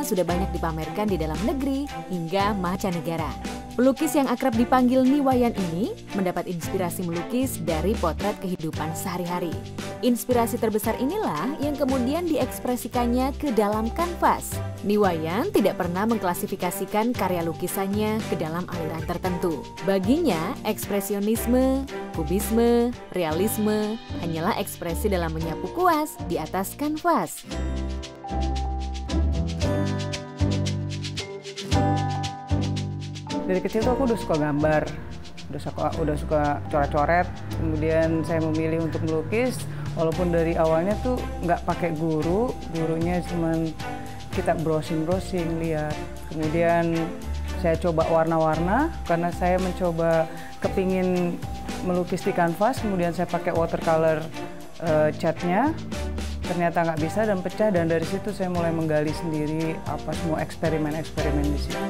sudah banyak dipamerkan di dalam negeri hingga mancanegara. Pelukis yang akrab dipanggil Niwayan ini mendapat inspirasi melukis dari potret kehidupan sehari-hari. Inspirasi terbesar inilah yang kemudian diekspresikannya ke dalam kanvas. Niwayan tidak pernah mengklasifikasikan karya lukisannya ke dalam aliran tertentu. Baginya, ekspresionisme, kubisme, realisme hanyalah ekspresi dalam menyapu kuas di atas kanvas. Dari kecil tuh aku udah suka gambar, udah suka coret-coret. Kemudian saya memilih untuk melukis, walaupun dari awalnya tuh nggak pakai guru, gurunya cuman kita browsing lihat. Kemudian saya coba warna-warna karena saya mencoba kepingin melukis di kanvas. Kemudian saya pakai watercolor catnya, ternyata nggak bisa dan pecah. Dan dari situ saya mulai menggali sendiri apa semua eksperimen-eksperimen di situ.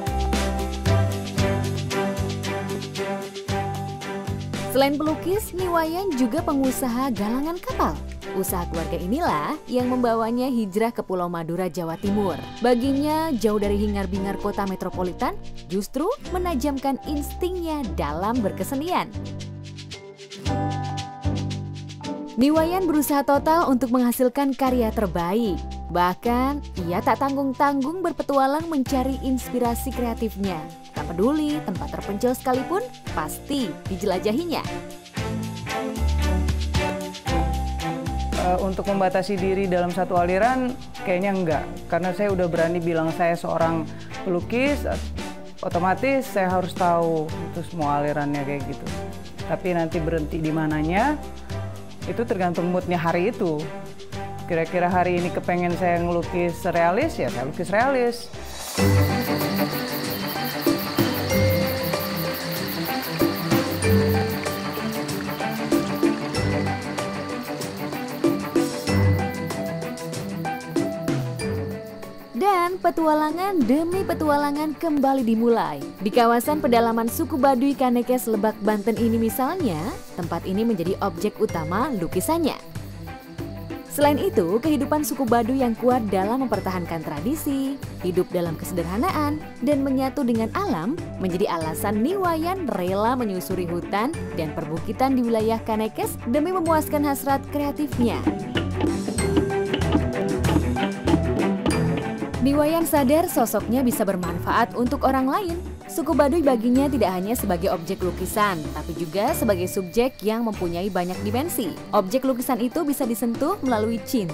Selain pelukis, Niwayan juga pengusaha galangan kapal. Usaha keluarga inilah yang membawanya hijrah ke Pulau Madura, Jawa Timur. Baginya, jauh dari hingar-bingar kota metropolitan, justru menajamkan instingnya dalam berkesenian. Niwayan berusaha total untuk menghasilkan karya terbaik. Bahkan, ia tak tanggung-tanggung berpetualang mencari inspirasi kreatifnya. Tak peduli tempat terpencil sekalipun, pasti dijelajahinya. Untuk membatasi diri dalam satu aliran, kayaknya enggak. Karena saya udah berani bilang saya seorang pelukis, otomatis saya harus tahu itu semua alirannya kayak gitu. Tapi nanti berhenti di mananya, itu tergantung moodnya hari itu. Kira-kira hari ini kepengen saya ngelukis realis, ya saya lukis realis. Dan petualangan demi petualangan kembali dimulai. Di kawasan pedalaman suku Baduy Kanekes, Lebak, Banten ini misalnya, tempat ini menjadi objek utama lukisannya. Selain itu, kehidupan suku Baduy yang kuat dalam mempertahankan tradisi, hidup dalam kesederhanaan, dan menyatu dengan alam menjadi alasan Niwayan rela menyusuri hutan dan perbukitan di wilayah Kanekes demi memuaskan hasrat kreatifnya. Niwayan sadar sosoknya bisa bermanfaat untuk orang lain. Suku Baduy baginya tidak hanya sebagai objek lukisan, tapi juga sebagai subjek yang mempunyai banyak dimensi. Objek lukisan itu bisa disentuh melalui cinta.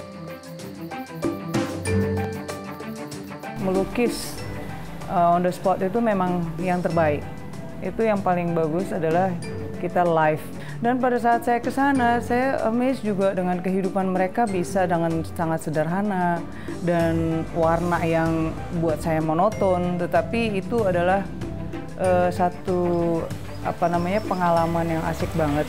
Melukis on the spot itu memang yang terbaik. Itu yang paling bagus adalah kita live. Dan pada saat saya ke sana, saya amazed juga dengan kehidupan mereka bisa dengan sangat sederhana dan warna yang buat saya monoton, tetapi itu adalah satu pengalaman yang asik banget.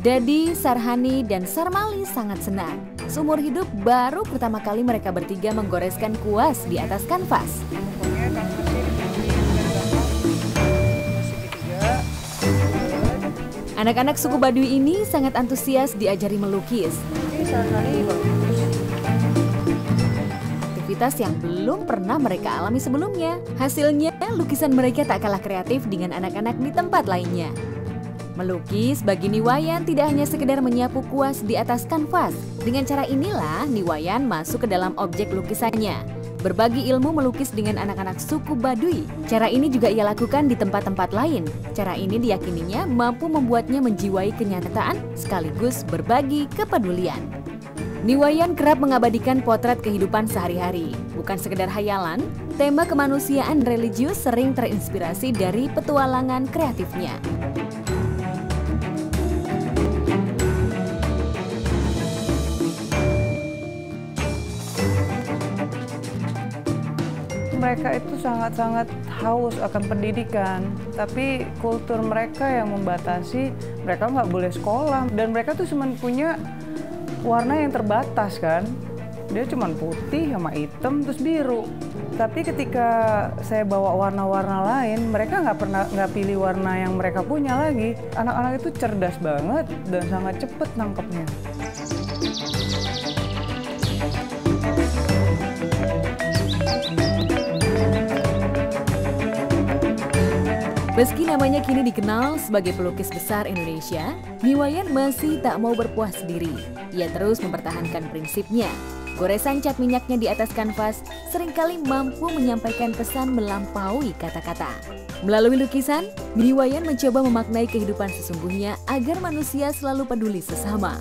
Dadi, Sarhani, dan Sarmali sangat senang. Seumur hidup baru pertama kali mereka bertiga menggoreskan kuas di atas kanvas. Anak-anak suku Baduy ini sangat antusias diajari melukis. Aktivitas yang belum pernah mereka alami sebelumnya. Hasilnya, lukisan mereka tak kalah kreatif dengan anak-anak di tempat lainnya. Melukis bagi Niwayan tidak hanya sekedar menyapu kuas di atas kanvas. Dengan cara inilah Niwayan masuk ke dalam objek lukisannya. Berbagi ilmu melukis dengan anak-anak suku Baduy. Cara ini juga ia lakukan di tempat-tempat lain. Cara ini diyakininya mampu membuatnya menjiwai kenyataan sekaligus berbagi kepedulian. Niwayan kerap mengabadikan potret kehidupan sehari-hari. Bukan sekedar hayalan, tema kemanusiaan religius sering terinspirasi dari petualangan kreatifnya. Mereka itu sangat-sangat haus akan pendidikan, tapi kultur mereka yang membatasi, mereka nggak boleh sekolah, dan mereka tuh cuma punya warna yang terbatas kan. Dia cuma putih sama hitam terus biru. Tapi ketika saya bawa warna-warna lain, mereka nggak pilih warna yang mereka punya lagi. Anak-anak itu cerdas banget dan sangat cepat nangkepnya. Meski namanya kini dikenal sebagai pelukis besar Indonesia, Niwayan masih tak mau berpuas diri. Ia terus mempertahankan prinsipnya. Goresan cat minyaknya di atas kanvas seringkali mampu menyampaikan pesan melampaui kata-kata. Melalui lukisan, Niwayan mencoba memaknai kehidupan sesungguhnya agar manusia selalu peduli sesama.